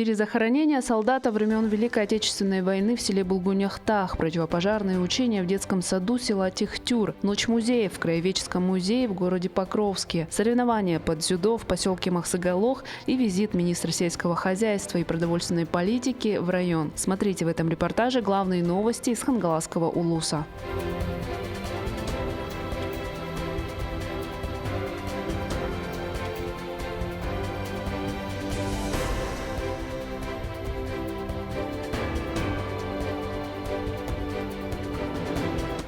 Перезахоронение солдата времен Великой Отечественной войны в селе Булгуньяхтах, противопожарные учения в детском саду села Тихтюр, ночь музеев в Краеведческом музее в городе Покровске, соревнования по дзюдо в поселке Махсыгалох и визит министра сельского хозяйства и продовольственной политики в район. Смотрите в этом репортаже главные новости из Хангаласского улуса.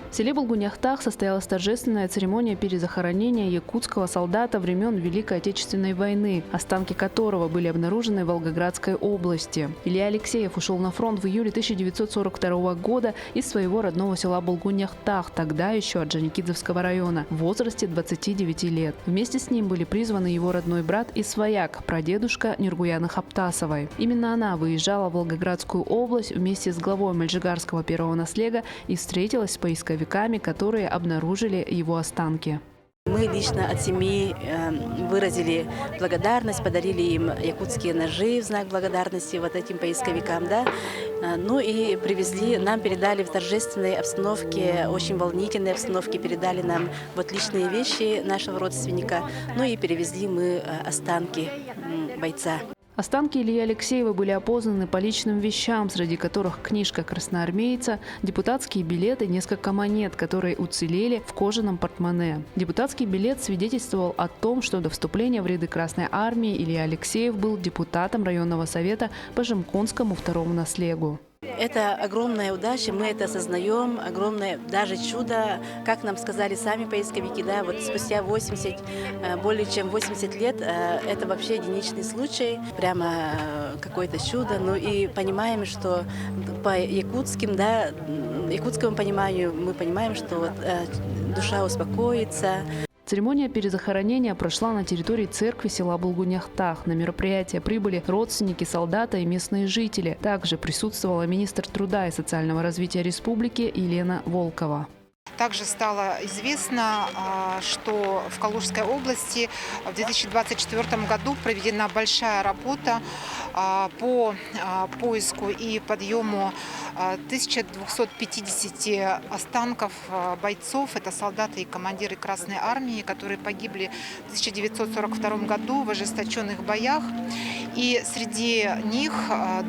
В селе Булгуньяхтах состоялась торжественная церемония перезахоронения якутского солдата времен Великой Отечественной войны, останки которого были обнаружены в Волгоградской области. Илья Алексеев ушел на фронт в июле 1942 года из своего родного села Булгуньяхтах, тогда еще Орджоникидзевского района, в возрасте 29 лет. Вместе с ним были призваны его родной брат и свояк, прадедушка Нургуяны Хаптасовой. Именно она выезжала в Волгоградскую область вместе с главой Мальжигарского первого наслега и встретилась с поисковиками, которые обнаружили его останки. Мы лично от семьи выразили благодарность, подарили им якутские ножи в знак благодарности вот этим поисковикам, да. Ну и привезли, нам передали в торжественной обстановке, очень волнительной обстановке, передали нам вот личные вещи нашего родственника, ну и перевезли мы останки бойца. Останки Ильи Алексеева были опознаны по личным вещам, среди которых книжка красноармейца, депутатские билеты, несколько монет, которые уцелели в кожаном портмоне. Депутатский билет свидетельствовал о том, что до вступления в ряды Красной армии Илья Алексеев был депутатом районного совета по Жемконскому второму наслегу. Это огромная удача, мы это осознаем, огромное даже чудо, как нам сказали сами поисковики, да, вот спустя более чем 80 лет, это вообще единичный случай, прямо какое-то чудо, ну и понимаем, что по якутским, да, якутскому пониманию мы понимаем, что вот, душа успокоится. Церемония перезахоронения прошла на территории церкви села Булгуньяхтах. На мероприятие прибыли родственники солдата и местные жители. Также присутствовала министр труда и социального развития республики Елена Волкова. Также стало известно, что в Калужской области в 2024 году проведена большая работа по поиску и подъему 1250 останков бойцов. Это солдаты и командиры Красной армии, которые погибли в 1942 году в ожесточенных боях. И среди них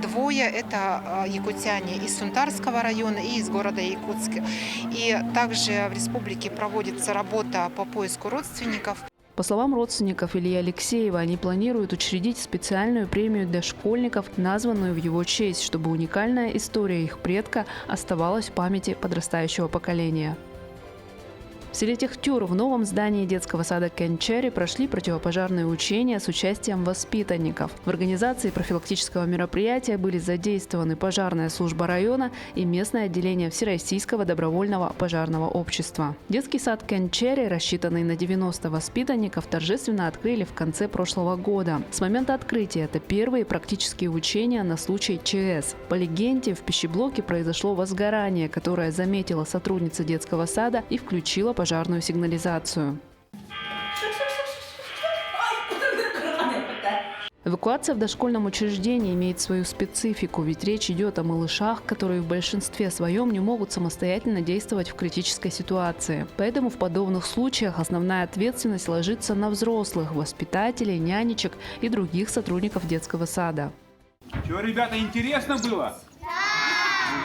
двое – это якутяне из Сунтарского района и из города Якутска. И также в республике проводится работа по поиску родственников. По словам родственников Ильи Алексеева, они планируют учредить специальную премию для школьников, названную в его честь, чтобы уникальная история их предка оставалась в памяти подрастающего поколения. В селе Тихтюр в новом здании детского сада Кенчери прошли противопожарные учения с участием воспитанников. В организации профилактического мероприятия были задействованы пожарная служба района и местное отделение Всероссийского добровольного пожарного общества. Детский сад Кенчери, рассчитанный на 90 воспитанников, торжественно открыли в конце прошлого года. С момента открытия это первые практические учения на случай ЧС. По легенде, в пищеблоке произошло возгорание, которое заметила сотрудница детского сада и включила пожарную сигнализацию. Эвакуация в дошкольном учреждении имеет свою специфику, ведь речь идет о малышах, которые в большинстве своем не могут самостоятельно действовать в критической ситуации. Поэтому в подобных случаях основная ответственность ложится на взрослых, воспитателей, нянечек и других сотрудников детского сада. Чего, ребята, интересно было?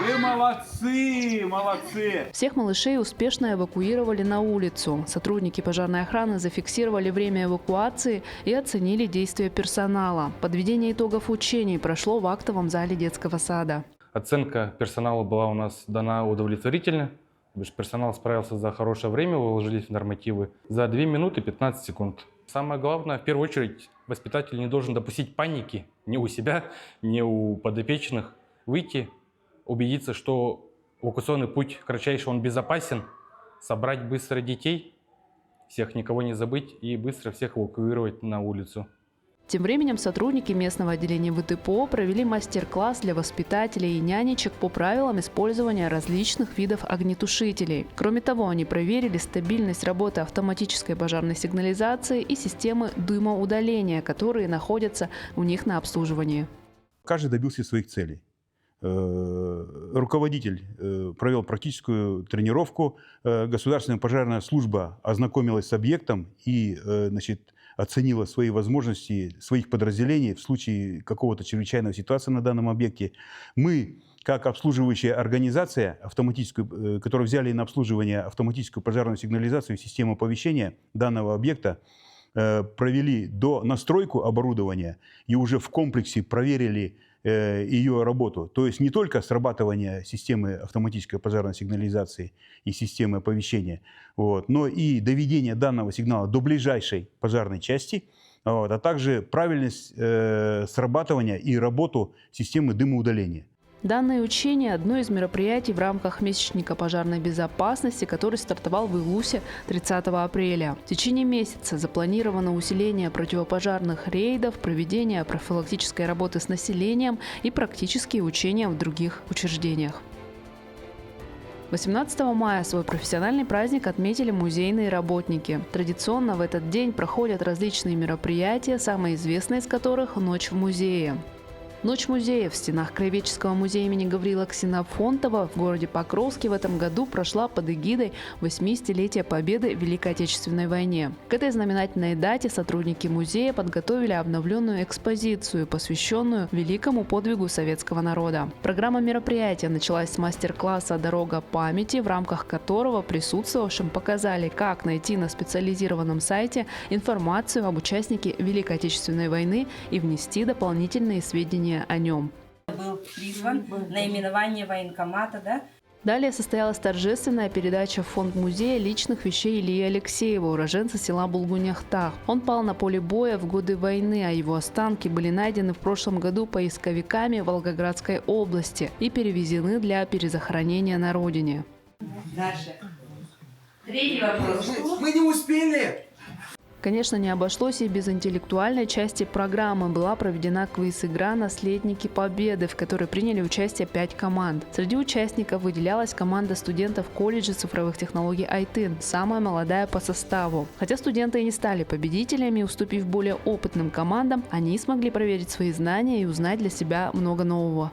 Вы молодцы, молодцы! Всех малышей успешно эвакуировали на улицу. Сотрудники пожарной охраны зафиксировали время эвакуации и оценили действия персонала. Подведение итогов учений прошло в актовом зале детского сада. Оценка персонала была у нас дана удовлетворительно. Персонал справился за хорошее время, уложились в нормативы за 2 минуты 15 секунд. Самое главное, в первую очередь, воспитатель не должен допустить паники ни у себя, ни у подопечных. Выйти, убедиться, что эвакуационный путь кратчайший, он безопасен, собрать быстро детей, всех никого не забыть и быстро всех эвакуировать на улицу. Тем временем сотрудники местного отделения ВТПО провели мастер-класс для воспитателей и нянечек по правилам использования различных видов огнетушителей. Кроме того, они проверили стабильность работы автоматической пожарной сигнализации и системы дымоудаления, которые находятся у них на обслуживании. каждый добился своих целей. Руководитель провел практическую тренировку, государственная пожарная служба ознакомилась с объектом и, значит, оценила свои возможности своих подразделений в случае какого-то чрезвычайной ситуации на данном объекте. Мы, как обслуживающая организация, автоматическую, которую взяли на обслуживание автоматическую пожарную сигнализацию и систему оповещения данного объекта, провели до настройку оборудования и уже в комплексе проверили ее работу. То есть не только срабатывание системы автоматической пожарной сигнализации и системы оповещения, но и доведение данного сигнала до ближайшей пожарной части, а также правильность срабатывания и работу системы дымоудаления. Данное учение – одно из мероприятий в рамках месячника пожарной безопасности, который стартовал в Илусе 30 апреля. В течение месяца запланировано усиление противопожарных рейдов, проведение профилактической работы с населением и практические учения в других учреждениях. 18 мая свой профессиональный праздник отметили музейные работники. Традиционно в этот день проходят различные мероприятия, самые известные из которых – «Ночь в музее». Ночь музея в стенах Краеведческого музея имени Гавриила Ксенофонтова в городе Покровске в этом году прошла под эгидой 80-летия Победы в Великой Отечественной войне. К этой знаменательной дате сотрудники музея подготовили обновленную экспозицию, посвященную великому подвигу советского народа. Программа мероприятия началась с мастер-класса «Дорога памяти», в рамках которого присутствовавшим показали, как найти на специализированном сайте информацию об участнике Великой Отечественной войны и внести дополнительные сведения о нем. Был призван наименование военкомата, да? Далее состоялась торжественная передача в фонд музея личных вещей Ильи Алексеева, уроженца села Булгуняхтах. Он пал на поле боя в годы войны, а его останки были найдены в прошлом году поисковиками Волгоградской области и перевезены для перезахоронения на родине. Дальше. Третий вопрос. Мы не успели! Конечно, не обошлось и без интеллектуальной части программы. Была проведена квиз-игра «Наследники Победы», в которой приняли участие 5 команд. Среди участников выделялась команда студентов колледжа цифровых технологий Айтын, самая молодая по составу. Хотя студенты и не стали победителями, уступив более опытным командам, они смогли проверить свои знания и узнать для себя много нового.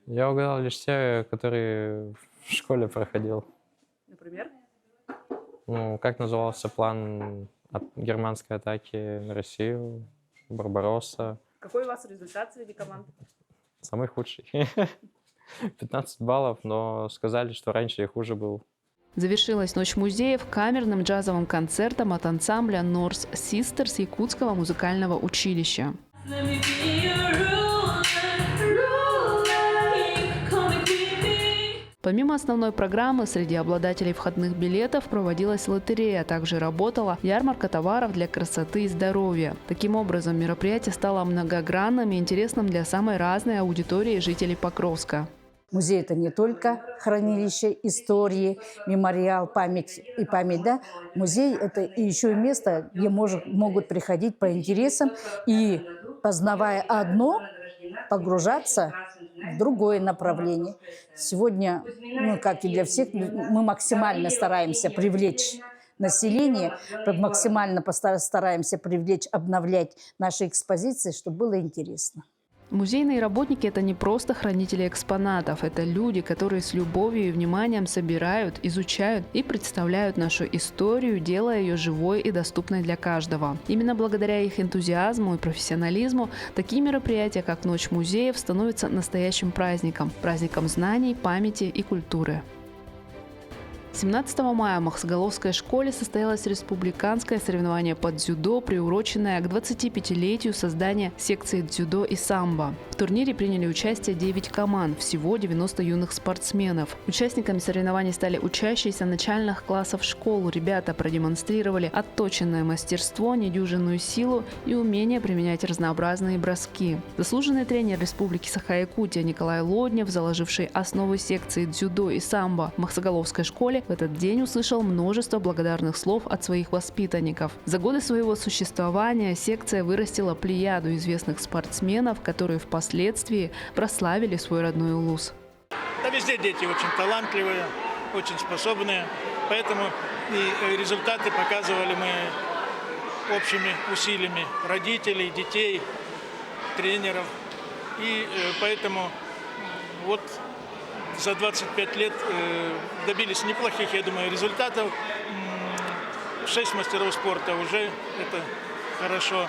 Я угадал лишь те, которые в школе проходил. Например? Ну, как назывался план от германской атаки на Россию, Барбаросса. Какой у вас результат среди команд? Самый худший. 15 баллов, но сказали, что раньше я хуже был. Завершилась Ночь музеев камерным джазовым концертом от ансамбля North Sisters Якутского музыкального училища. Помимо основной программы, среди обладателей входных билетов проводилась лотерея, а также работала ярмарка товаров для красоты и здоровья. Таким образом, мероприятие стало многогранным и интересным для самой разной аудитории жителей Покровска. Музей – это не только хранилище истории, мемориал, память и память. Да? Музей – это и еще и место, где могут приходить по интересам и, познавая одно, погружаться в другое направление. Сегодня, как и для всех, мы максимально стараемся привлечь население, максимально стараемся привлечь, обновлять наши экспозиции, чтобы было интересно. Музейные работники – это не просто хранители экспонатов, это люди, которые с любовью и вниманием собирают, изучают и представляют нашу историю, делая ее живой и доступной для каждого. Именно благодаря их энтузиазму и профессионализму такие мероприятия, как Ночь музеев, становятся настоящим праздником – праздником знаний, памяти и культуры. 17 мая в Махсоголовской школе состоялось республиканское соревнование по дзюдо, приуроченное к 25-летию создания секции дзюдо и самбо. В турнире приняли участие 9 команд, всего 90 юных спортсменов. Участниками соревнований стали учащиеся начальных классов школ. Ребята продемонстрировали отточенное мастерство, недюжинную силу и умение применять разнообразные броски. Заслуженный тренер Республики Саха-Якутия Николай Лоднев, заложивший основы секции дзюдо и самбо в Махсоголовской школе, в этот день услышал множество благодарных слов от своих воспитанников. За годы своего существования секция вырастила плеяду известных спортсменов, которые впоследствии прославили свой родной Улус. Да, везде дети очень талантливые, очень способные, поэтому и результаты показывали мы общими усилиями родителей, детей, тренеров. И поэтому вот за 25 лет добились неплохих, я думаю, результатов. 6 мастеров спорта уже это хорошо.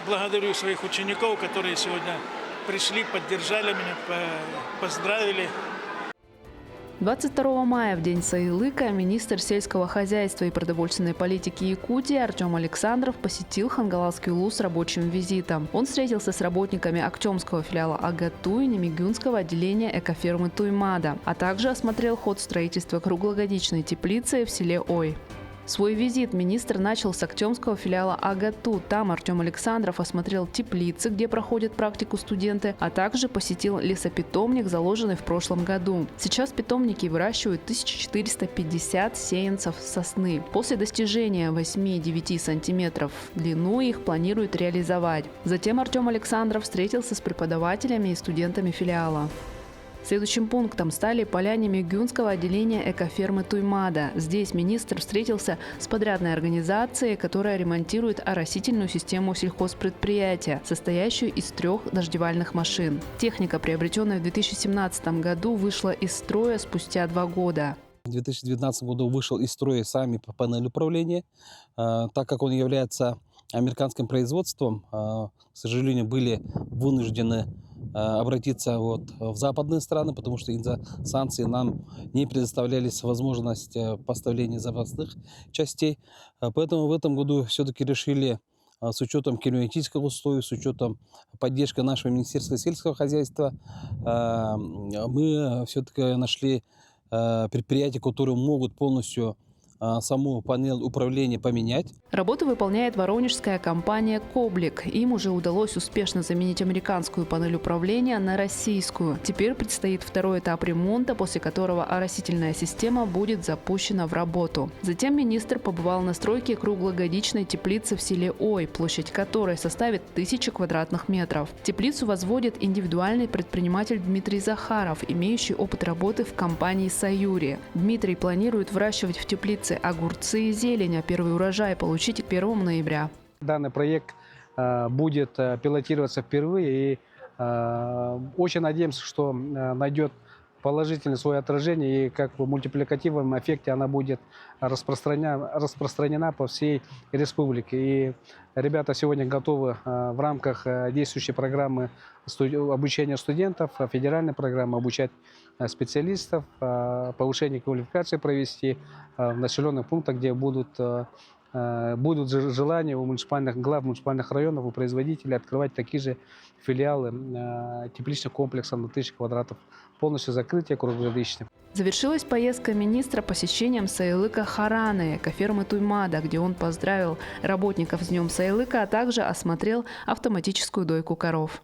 Благодарю своих учеников, которые сегодня пришли, поддержали меня, поздравили. 22 мая, в день Саилыка, министр сельского хозяйства и продовольственной политики Якутии Артем Александров посетил Хангаласский Улу с рабочим визитом. Он встретился с работниками Актемского филиала АГАТУ и Немигюнского отделения экофермы Туймада, а также осмотрел ход строительства круглогодичной теплицы в селе Ой. Свой визит министр начал с Актемского филиала АГАТУ. Там Артем Александров осмотрел теплицы, где проходят практику студенты, а также посетил лесопитомник, заложенный в прошлом году. Сейчас питомники выращивают 1450 сеянцев сосны. После достижения 8-9 сантиметров в длину их планируют реализовать. Затем Артем Александров встретился с преподавателями и студентами филиала. Следующим пунктом стали поля Немигюнского отделения экофермы Туймада. Здесь министр встретился с подрядной организацией, которая ремонтирует оросительную систему сельхозпредприятия, состоящую из 3 дождевальных машин. Техника, приобретенная в 2017 году, вышла из строя спустя 2 года. В 2019 году вышел из строя сами панель управления, так как он является американским производством, к сожалению, были вынуждены обратиться в западные страны, потому что из-за санкций нам не предоставлялись возможность поставления запасных частей. Поэтому в этом году все-таки решили, с учетом климатических условий, с учетом поддержки нашего Министерства сельского хозяйства, мы все-таки нашли предприятия, которые могут полностью саму панель управления поменять. Работу выполняет воронежская компания «Коблик». Им уже удалось успешно заменить американскую панель управления на российскую. Теперь предстоит второй этап ремонта, после которого оросительная система будет запущена в работу. Затем министр побывал на стройке круглогодичной теплицы в селе Ой, площадь которой составит 1000 квадратных метров. Теплицу возводит индивидуальный предприниматель Дмитрий Захаров, имеющий опыт работы в компании «Саюри». Дмитрий планирует выращивать в теплице огурцы и зелень, а первый урожай получить к 1 ноября. Данный проект будет пилотироваться впервые, и очень надеемся, что найдет положительное свое отражение, и как в мультипликативном эффекте она будет распространена по всей республике. И ребята сегодня готовы в рамках действующей программы обучения студентов, федеральной программы обучать специалистов, повышение квалификации провести в населенных пунктах, где будут желания у глав муниципальных районов, у производителей открывать такие же филиалы тепличных комплексов на 1000 квадратов. Полностью закрытие круглогодичное. Завершилась поездка министра посещением Саилыка Хараны, экофермы Туймада, где он поздравил работников с Днем Саилыка, а также осмотрел автоматическую дойку коров.